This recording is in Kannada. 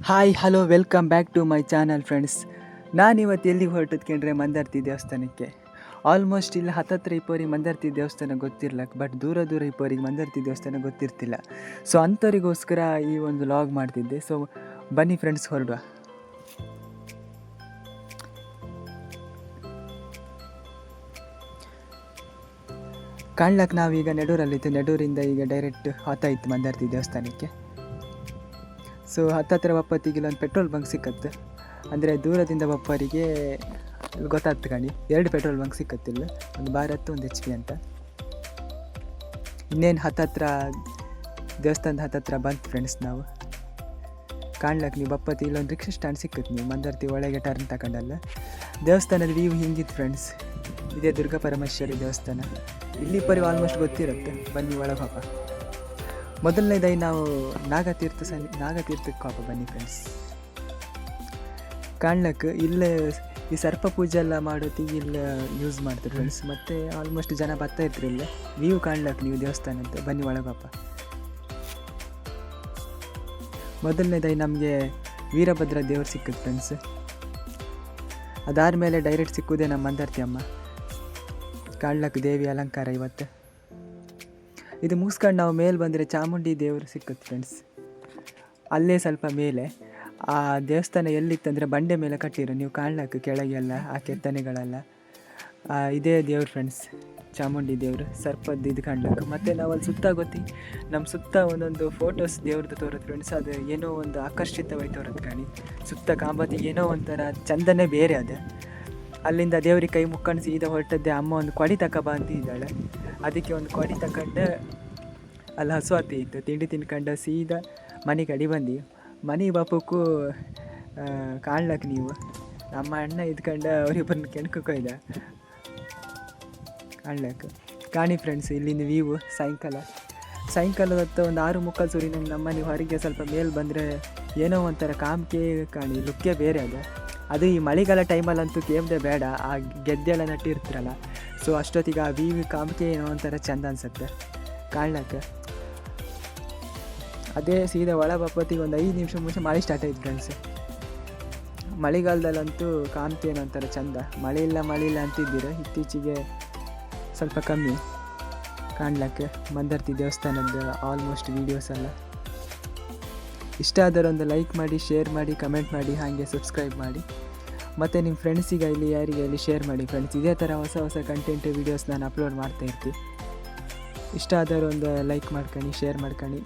Hi hello welcome back to my channel friends. ನಾನಿವತ್ತು ಎಲ್ಲಿಗೆ ಹೊರಟದ್ಕೊಂಡ್ರೆ ಮಂದಾರ್ತಿ ದೇವಸ್ಥಾನಕ್ಕೆ. ಆಲ್ಮೋಸ್ಟ್ ಇಲ್ಲಿ ಹತ್ತತ್ರ ಇಪ್ಪರಿಗೆ ಮಂದಾರ್ತಿ ದೇವಸ್ಥಾನ ಗೊತ್ತಿರಲ್ಲ, ಬಟ್ ದೂರ ಇಪ್ಪರಿಗೆ ಮಂದಾರ್ತಿ ದೇವಸ್ಥಾನ ಗೊತ್ತಿರ್ತಿಲ್ಲ. ಸೊ ಅಂಥವರಿಗೋಸ್ಕರ ಈ ಒಂದು ಲಾಗ್ ಮಾಡ್ತಿದ್ದೆ. ಸೊ ಬನ್ನಿ ಫ್ರೆಂಡ್ಸ್ ಹೊರಡುವ. ಕಾಣ್ಲಕ್ಕೆ ನಾವೀಗ ನೆಡೂರಲ್ಲಿತ್ತು. ನೆಡೂರಿಂದ ಈಗ ಡೈರೆಕ್ಟ್ ಹೊತ್ತಾಯಿತು ಮಂದಾರ್ತಿ ದೇವಸ್ಥಾನಕ್ಕೆ. ಸೊ ಹತ್ತತ್ರ ಬಪ್ಪತ್ತಿಗೆ ಇಲ್ಲೊಂದು ಪೆಟ್ರೋಲ್ ಬಂಕ್ ಸಿಕ್ಕತ್ತು. ಅಂದರೆ ದೂರದಿಂದ ಬಪ್ಪರಿಗೆ ಗೊತ್ತಾಗ್ತು ಕಣಿ, 2 ಪೆಟ್ರೋಲ್ ಬಂಕ್ ಸಿಕ್ಕತ್ತಿಲ್ಲ, ಒಂದು ಭಾರತ್ ಒಂದು HP ಅಂತ. ಇನ್ನೇನು ಹತ್ತತ್ರ ದೇವಸ್ಥಾನದ ಹತ್ತತ್ರ ಬಂತು ಫ್ರೆಂಡ್ಸ್ ನಾವು. ಕಾಣ್ಲಕ್ಕೆ ನೀವು ಬಪ್ಪತ್ತಿ ಇಲ್ಲೊಂದು ರಿಕ್ಷಾ ಸ್ಟ್ಯಾಂಡ್ ಸಿಕ್ಕತ್ತು. ನೀವು ಮಂದಾರ್ತಿ ಒಳಗೆ ಟರ್ನ್ ತಗೊಂಡಲ್ಲ. ದೇವಸ್ಥಾನದ ವ್ಯೂ ಹಿಂಗಿತ್ತು ಫ್ರೆಂಡ್ಸ್. ಇದೇ ದುರ್ಗಾ ಪರಮೇಶ್ವರಿ ದೇವಸ್ಥಾನ. ಇಲ್ಲಿ ಪರಿ ಆಲ್ಮೋಸ್ಟ್ ಗೊತ್ತಿರುತ್ತೆ. ಬನ್ನಿ ಒಳಗೆ ಪಾಪ. ಮೊದಲನೇದಾಗಿ ನಾವು ನಾಗತೀರ್ಥಕ್ಕೆ ಪಾಪ ಬನ್ನಿ ಫ್ರೆಂಡ್ಸ್. ಕಾಣ್ಲಕ್ಕೆ ಇಲ್ಲೇ ಈ ಸರ್ಪ ಪೂಜೆ ಎಲ್ಲ ಮಾಡೋತ್ತಿಗೆ ಇಲ್ಲಿ ಯೂಸ್ ಮಾಡ್ತಾರೆ ಫ್ರೆಂಡ್ಸ್. ಮತ್ತು ಆಲ್ಮೋಸ್ಟ್ ಜನ ಬರ್ತಾ ಇರ್ತಾರೆ ಇಲ್ಲ. ವ್ಯೂ ಕಾಣ್ಲಕ್ಕೆ ನೀವು ದೇವಸ್ಥಾನದ್ದು. ಬನ್ನಿ ಒಳಗೆ ಪಾಪ. ಮೊದಲನೇದಾಗಿ ನಮಗೆ ವೀರಭದ್ರ ದೇವರು ಸಿಕ್ಕುತ್ತೆ ಫ್ರೆಂಡ್ಸ್. ಅದಾದಮೇಲೆ ಡೈರೆಕ್ಟ್ ಸಿಕ್ಕುವುದೇ ನಮ್ಮ ಮಂದಾರ್ತಿ ಅಮ್ಮ. ಕಾಣ್ಲಕ್ಕೆ ದೇವಿ ಅಲಂಕಾರ ಇವತ್ತು. ಇದು ಮುಗಿಸ್ಕೊಂಡು ನಾವು ಮೇಲೆ ಬಂದರೆ ಚಾಮುಂಡಿ ದೇವರು ಸಿಕ್ಕುತ್ತೆ ಫ್ರೆಂಡ್ಸ್. ಅಲ್ಲೇ ಸ್ವಲ್ಪ ಮೇಲೆ ಆ ದೇವಸ್ಥಾನ ಎಲ್ಲಿತ್ತಂದರೆ ಬಂಡೆ ಮೇಲೆ ಕಟ್ಟಿರೋ. ನೀವು ಕಾಣ್ಲಕ್ಕೆ ಕೆಳಗೆಲ್ಲ ಆ ಕೆತ್ತನೆಗಳೆಲ್ಲ ಇದೇ ದೇವ್ರು ಫ್ರೆಂಡ್ಸ್, ಚಾಮುಂಡಿ ದೇವರು. ಸರ್ಪದ್ದು ಇದು ಕಾಣ್ಲಕ್ಕೆ. ಮತ್ತು ನಾವು ಅಲ್ಲಿ ಸುತ್ತ ನಮ್ಮ ಸುತ್ತ ಒಂದೊಂದು ಫೋಟೋಸ್ ದೇವ್ರದ್ದು ತೋರೋದು ಫ್ರೆಂಡ್ಸ್. ಅದು ಏನೋ ಒಂದು ಆಕರ್ಷಿತವಾಗಿ ತೋರೋದು ಕಾಣಿ. ಸುತ್ತ ಕಾಂಬತಿ ಏನೋ ಒಂಥರ ಚಂದನೇ ಬೇರೆ ಅದು. ಅಲ್ಲಿಂದ ದೇವ್ರಿಗೆ ಕೈ ಮುಕ್ಕೊಂಡು ಸೀದಾ ಹೊರಟದ್ದೆ. ಅಮ್ಮ ಒಂದು ಕೊಡಿ ತಗೊಬಾ ಅಂತ ಇದ್ದಾಳೆ. ಅದಕ್ಕೆ ಒಂದು ಕೊಡಿ ತಗೊಂಡು ಅಲ್ಲಿ ಹಸುವಾತಿ ಇತ್ತು. ತಿಂಡಿ ತಿನ್ಕೊಂಡು ಸೀದಾ ಮನೆ ಕಡೆ ಬಂದು ಮನೆ ಬಾಪಕ್ಕೂ ಕಾಣ್ಲಕ್ಕೆ ನೀವು ನಮ್ಮ ಅಣ್ಣ ಇದ್ಕೊಂಡು ಅವರಿಬ್ಬರನ್ನ ಕೆಣ್ಕೊಯ್ದ ಕಾಣ್ಲಕ್ಕೆ. ಕಾಣಿ ಫ್ರೆಂಡ್ಸ್ ಇಲ್ಲಿಂದ ವ್ಯೂ ಸಾಯಂಕಾಲದ ಹೊತ್ತು ಒಂದು 6:30 ಸೂರಿ ನಂಗೆ ನಮ್ಮನೆ ಹೊರಗೆ ಸ್ವಲ್ಪ ಮೇಲೆ ಬಂದರೆ ಏನೋ ಒಂಥರ ಕಾಮಿಕೆ ಕಾಣಿ, ಲುಕ್ಕೇ ಬೇರೆ ಅದು ಈ ಮಳೆಗಾಲ ಟೈಮಲ್ಲಂತೂ ಕೇಮ್ದೆ ಬೇಡ. ಆ ಗೆದ್ದೆಲ್ಲ ನಟ್ಟಿರ್ತಿರಲ್ಲ. ಸೊ ಅಷ್ಟೊತ್ತಿಗೆ ಆ ವ್ಯೂ ಕಾಮಿಕೆ ಏನೋ ಒಂಥರ ಚೆಂದ ಅನ್ಸುತ್ತೆ ಕಾಣ್ಲಕ್ಕೆ. ಅದೇ ಸೀದಾ ಒಳ ಬಪ್ಪತ್ತಿಗೆ ಒಂದು 5 ನಿಮಿಷ ಮುಂಚೆ ಮಳೆ ಸ್ಟಾರ್ಟ್ ಆಯ್ತು ಫ್ರೆಂಡ್ಸ್. ಮಳೆಗಾಲದಲ್ಲಂತೂ ಕಾಮಿಕೆ ಏನೋ ಒಂಥರ ಚೆಂದ. ಮಳೆ ಇಲ್ಲ ಅಂತಿದ್ದೀರ. ಇತ್ತೀಚೆಗೆ ಸ್ವಲ್ಪ ಕಮ್ಮಿ ಕಾಣ್ಲಕ್ಕೆ ಮಂದಾರ್ತಿ ದೇವಸ್ಥಾನದ ಆಲ್ಮೋಸ್ಟ್ ವೀಡಿಯೋಸ್ ಎಲ್ಲ. ಇಷ್ಟ ಆದರೆ ಒಂದು ಲೈಕ್ ಮಾಡಿ, ಶೇರ್ ಮಾಡಿ, ಕಮೆಂಟ್ ಮಾಡಿ, ಹಾಗೆ ಸಬ್ಸ್ಕ್ರೈಬ್ ಮಾಡಿ. ಮತ್ತು ನಿಮ್ಮ ಫ್ರೆಂಡ್ಸಿಗೆ ಯಾರಿಗೆ ಶೇರ್ ಮಾಡಿ ಫ್ರೆಂಡ್ಸ್. ಇದೇ ಥರ ಹೊಸ ಕಂಟೆಂಟ್ ವೀಡಿಯೋಸ್ ನಾನು ಅಪ್ಲೋಡ್ ಮಾಡ್ತಾಯಿರ್ತೀನಿ. ಇಷ್ಟ ಆದರೆ ಒಂದು ಲೈಕ್ ಮಾಡ್ಕೊಂಡು, ಶೇರ್ ಮಾಡ್ಕೊಂಡು.